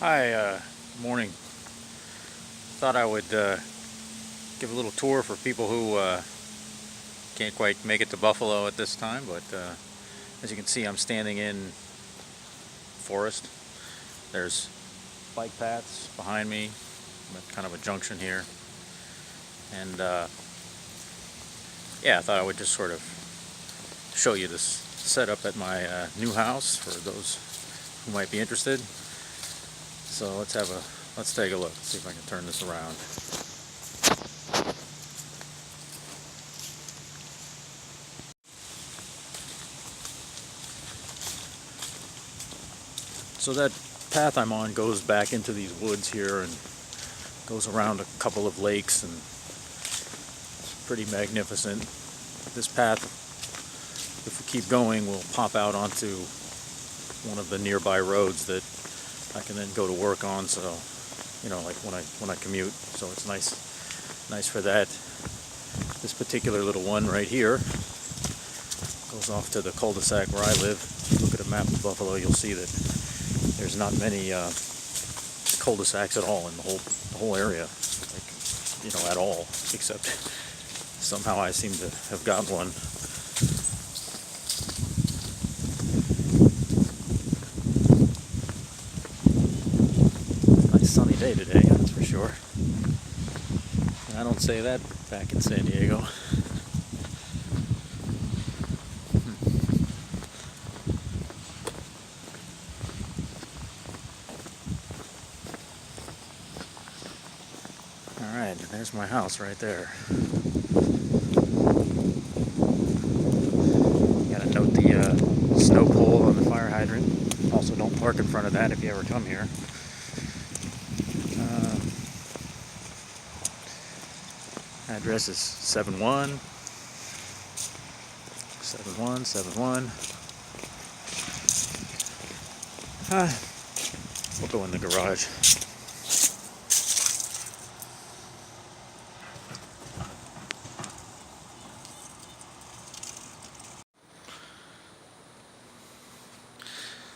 Hi, morning. Thought I would give a little tour for people who can't quite make it to Buffalo at this time, but as you can see, I'm standing in forest. There's bike paths behind me, kind of a junction here, and yeah, I thought I would just sort of show you this setup at my new house for those who might be interested. So let's take a look. See if I can turn this around. So that path I'm on goes back into these woods here and goes around a couple of lakes, and it's pretty magnificent. This path, if we keep going, will pop out onto one of the nearby roads that I can then go to work on. So, like when I commute. So it's nice for that. This particular little one right here goes off to the cul-de-sac where I live. If you look at a map of Buffalo, you'll see that there's not many cul-de-sacs at all in the whole area, at all, except somehow I seem to have got one. Nice sunny day today, that's for sure. And I don't say that back in San Diego. Alright, there's my house right there. Gotta note the snow pole on the fire hydrant. Also, don't park in front of that if you ever come here. Address is 7171. We'll go in the garage.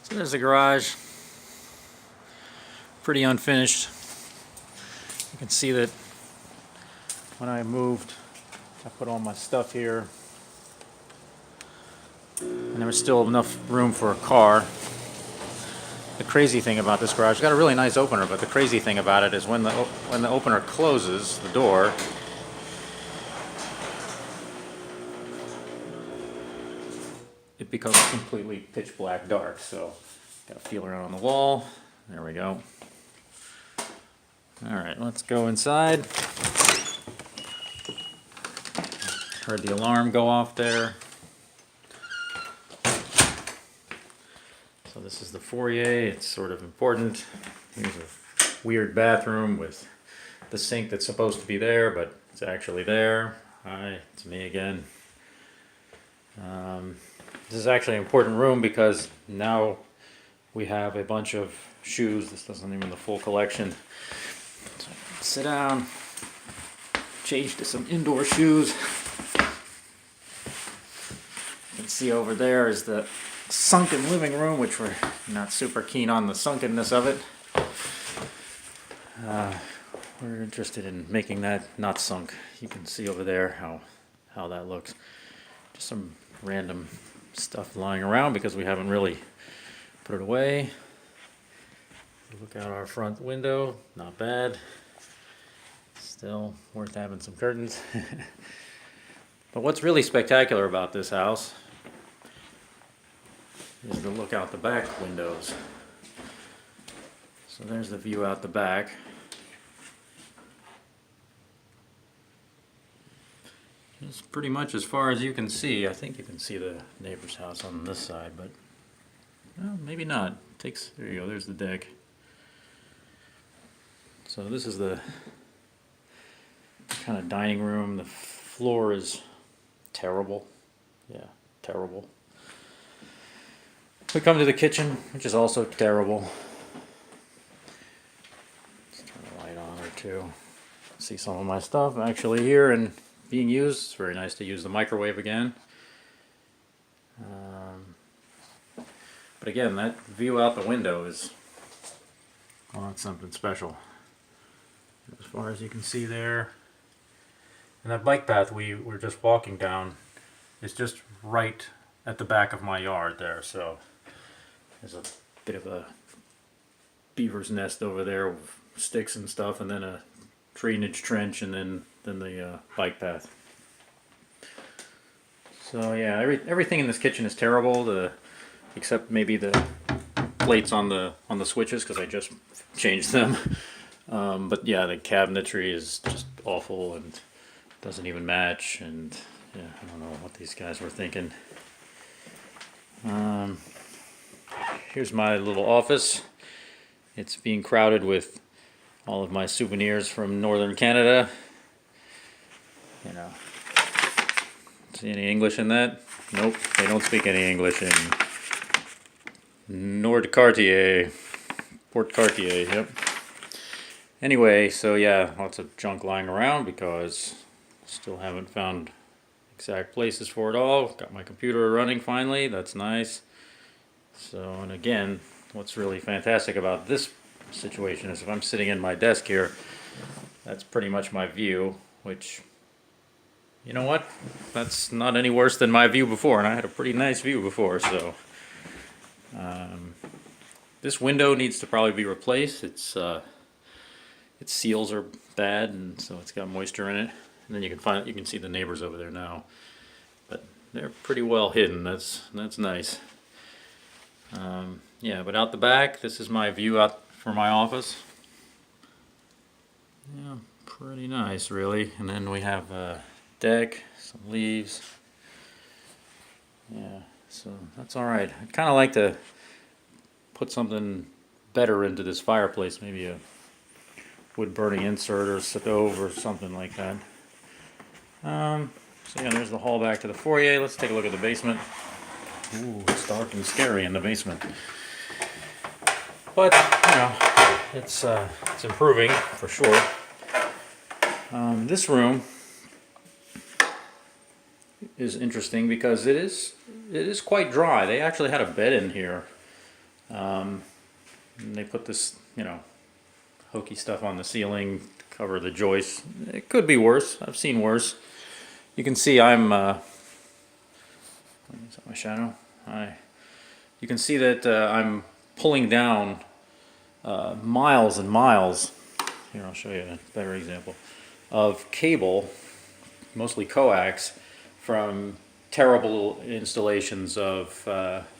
So there's the garage. Pretty unfinished. You can see that when I moved, I put all my stuff here, and there was still enough room for a car. The crazy thing about this garage, it's got a really nice opener, but the crazy thing about it is when the opener closes, the door, it becomes completely pitch black dark. So, got a feeler out on the wall. There we go. All right, let's go inside. Heard the alarm go off there. So this is the foyer. It's sort of important. Here's a weird bathroom with the sink that's supposed to be there, but it's actually there. Hi, it's me again. This is actually an important room because now we have a bunch of shoes. This isn't even the full collection. So sit down, change to some indoor shoes. You can see over there is the sunken living room, which we're not super keen on the sunkenness of it. We're interested in making that not sunk. You can see over there how that looks. Just some random stuff lying around because we haven't really put it away. Look out our front window, not bad. Still worth having some curtains. But what's really spectacular about this house is the look out the back windows. So there's the view out the back. It's pretty much as far as you can see. I think you can see the neighbor's house on this side, but well, maybe not. There you go, there's the deck. So this is the kind of dining room. The floor is terrible. Yeah, terrible. We come to the kitchen, which is also terrible. Let's turn the light on or two. See some of my stuff actually here and being used. It's very nice to use the microwave again. But again, that view out the window is Well, that's something special. As far as you can see there. And that bike path we were just walking down is just right at the back of my yard there. So there's a bit of a beaver's nest over there with sticks and stuff, and then a drainage trench, and then the bike path. So yeah, everything in this kitchen is terrible, except maybe the plates on the switches, because I just changed them. But yeah, the cabinetry is just awful and doesn't even match, and yeah, I don't know what these guys were thinking. Here's my little office. It's being crowded with all of my souvenirs from northern Canada. You know, see any English in that? Nope, they don't speak any English in Nord Cartier, Port Cartier, yep. Anyway, so yeah, lots of junk lying around because still haven't found exact places for it all. Got my computer running finally, that's nice. So, and again, what's really fantastic about this situation is if I'm sitting in my desk here, that's pretty much my view, which, you know what, that's not any worse than my view before, and I had a pretty nice view before, so. This window needs to probably be replaced. Its seals are bad, and so it's got moisture in it. And then you can see the neighbors over there now, but they're pretty well hidden. That's nice. Yeah, but out the back, this is my view out for my office. Yeah, pretty nice, really. And then we have a deck, some leaves. Yeah, so that's all right. I'd kind of like to put something better into this fireplace, maybe a wood burning insert or stove or something like that. So yeah, there's the hall back to the foyer. Let's take a look at the basement. Ooh, it's dark and scary in the basement. But, you know, it's improving for sure. This room is interesting because it is quite dry. They actually had a bed in here. And they put this, you know, hokey stuff on the ceiling to cover the joists. It could be worse. I've seen worse. You can see I'm is that my shadow? You can see that I'm pulling down miles and miles. Here, I'll show you a better example of cable, mostly coax, from terrible installations of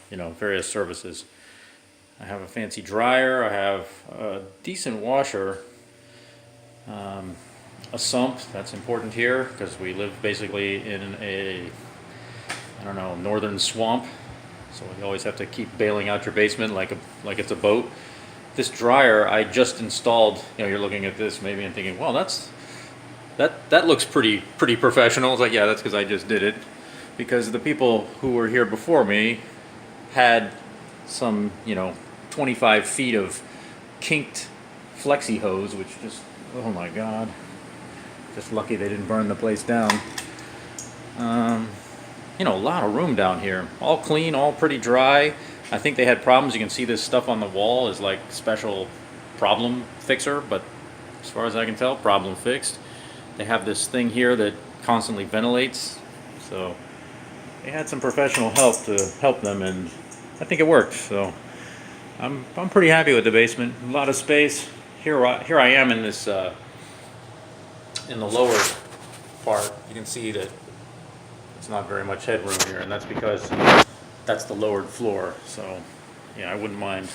you know, various services. I have a fancy dryer, I have a decent washer, a sump, that's important here because we live basically in a, I don't know, northern swamp, so you always have to keep bailing out your basement like it's a boat. This dryer I just installed, you know, you're looking at this maybe and thinking, well, that looks pretty professional. It's like, yeah, that's because I just did it, because the people who were here before me had some, you know, 25 feet of kinked flexi hose, which just, oh my god, just lucky they didn't burn the place down. You know, a lot of room down here, all clean, all pretty dry. I think they had problems. You can see this stuff on the wall is like special problem fixer, but as far as I can tell, problem fixed. They have this thing here that constantly ventilates, so they had some professional help to help them, and I think it worked. So I'm pretty happy with the basement. A lot of space. Here I am in this in the lower part. You can see that it's not very much headroom here, and that's because that's the lowered floor. So yeah, I wouldn't mind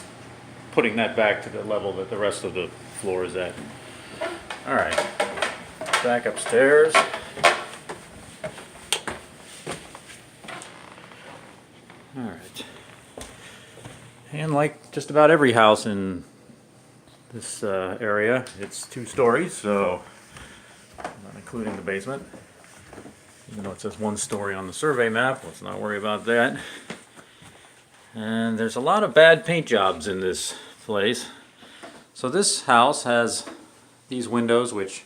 putting that back to the level that the rest of the floor is at. All right, back upstairs. All right. And like just about every house in this area, it's 2 stories, so not including the basement. Even though it says 1 story on the survey map, let's not worry about that. And there's a lot of bad paint jobs in this place. So this house has these windows, which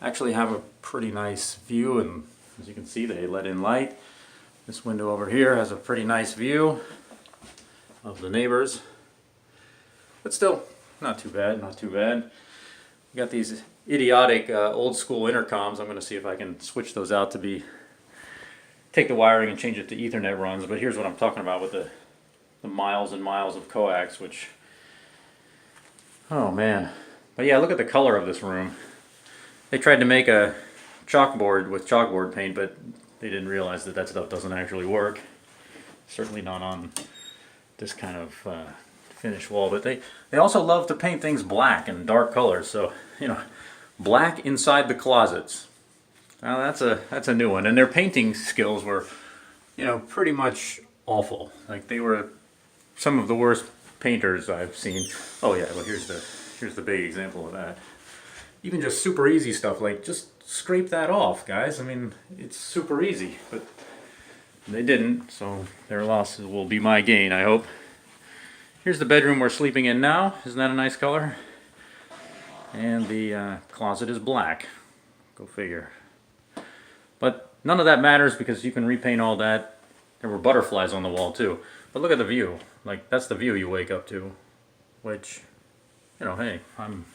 actually have a pretty nice view, and as you can see, they let in light. This window over here has a pretty nice view of the neighbors, but still, not too bad, not too bad. We got these idiotic old school intercoms. I'm going to see if I can switch those out to be, take the wiring and change it to Ethernet runs. But here's what I'm talking about with the miles and miles of coax, which, oh man. But yeah, look at the color of this room. They tried to make a chalkboard with chalkboard paint, but they didn't realize that that stuff doesn't actually work. Certainly not on this kind of finished wall. But they also love to paint things black and dark colors. So, you know, black inside the closets. Now that's a new one. And their painting skills were, you know, pretty much awful. Like, they were some of the worst painters I've seen. Oh yeah, well here's the big example of that. Even just super easy stuff, like just scrape that off, guys. I mean, it's super easy, but they didn't, so their loss will be my gain, I hope. Here's the bedroom we're sleeping in now. Isn't that a nice color? And the closet is black. Go figure. But none of that matters because you can repaint all that. There were butterflies on the wall too. But look at the view. Like, that's the view you wake up to, which, you know, hey, I'm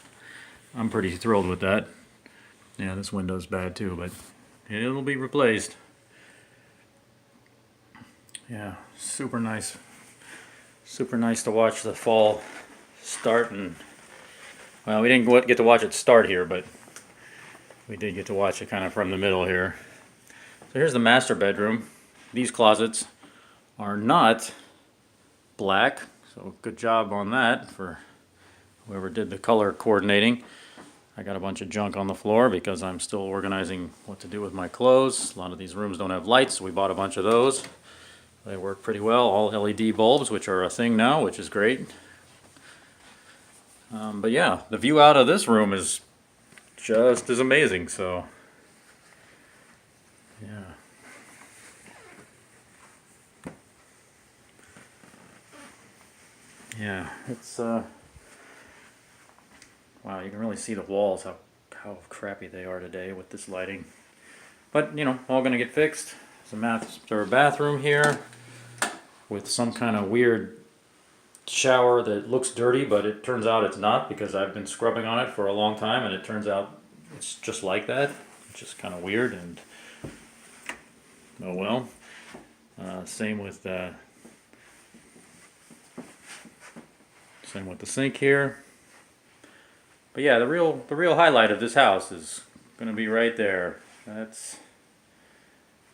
pretty thrilled with that. Yeah, this window's bad too, but it'll be replaced. Yeah, super nice. Super nice to watch the fall start. And well, we didn't get to watch it start here, but we did get to watch it kind of from the middle here. So here's the master bedroom. These closets are not black, so good job on that for whoever did the color coordinating. I got a bunch of junk on the floor because I'm still organizing what to do with my clothes. A lot of these rooms don't have lights, so we bought a bunch of those. They work pretty well. All LED bulbs, which are a thing now, which is great. But yeah, the view out of this room is just as amazing, so yeah. Yeah, it's wow, you can really see the walls, how crappy they are today with this lighting. But, you know, all gonna get fixed. There's a master bathroom here with some kind of weird shower that looks dirty, but it turns out it's not because I've been scrubbing on it for a long time and it turns out it's just like that. It's just kind of weird, and oh well. Same with the sink here. But yeah, the real highlight of this house is going to be right there. That's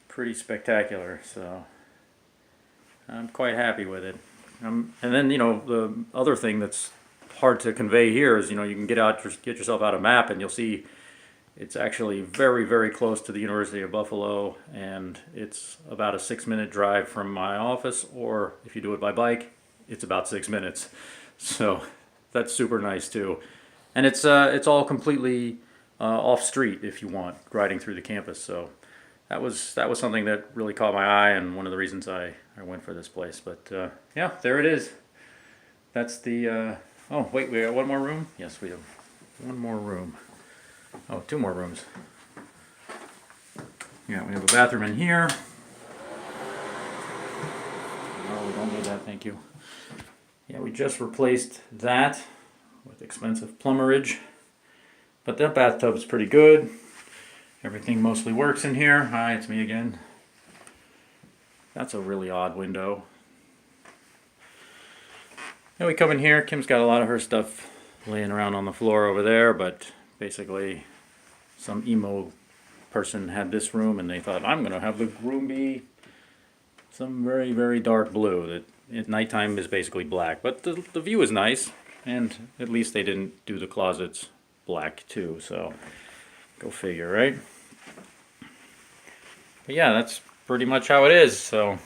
pretty spectacular, so I'm quite happy with it. And then, you know, the other thing that's hard to convey here is, you know, you can get yourself out a map and you'll see it's actually very, very close to the University of Buffalo, and it's about a 6-minute drive from my office, or if you do it by bike, it's about 6 minutes. So that's super nice too. And it's all completely off street if you want, riding through the campus. So that was something that really caught my eye, and one of the reasons I went for this place. But yeah, there it is. That's the oh wait, we got one more room? Yes, we have one more room. Oh, 2 more rooms. Yeah, we have a bathroom in here. No, we don't need that, thank you. Yeah, we just replaced that with expensive plumberage. But that bathtub's pretty good. Everything mostly works in here. Hi, it's me again. That's a really odd window. Then we come in here. Kim's got a lot of her stuff laying around on the floor over there, but basically some emo person had this room and they thought, I'm going to have the room be some very, very dark blue that at nighttime is basically black. But the view is nice, and at least they didn't do the closets black too, so go figure, right? But yeah, that's pretty much how it is. So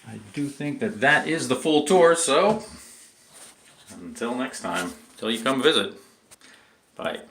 I do think that is the full tour. So until next time, till you come visit, bye.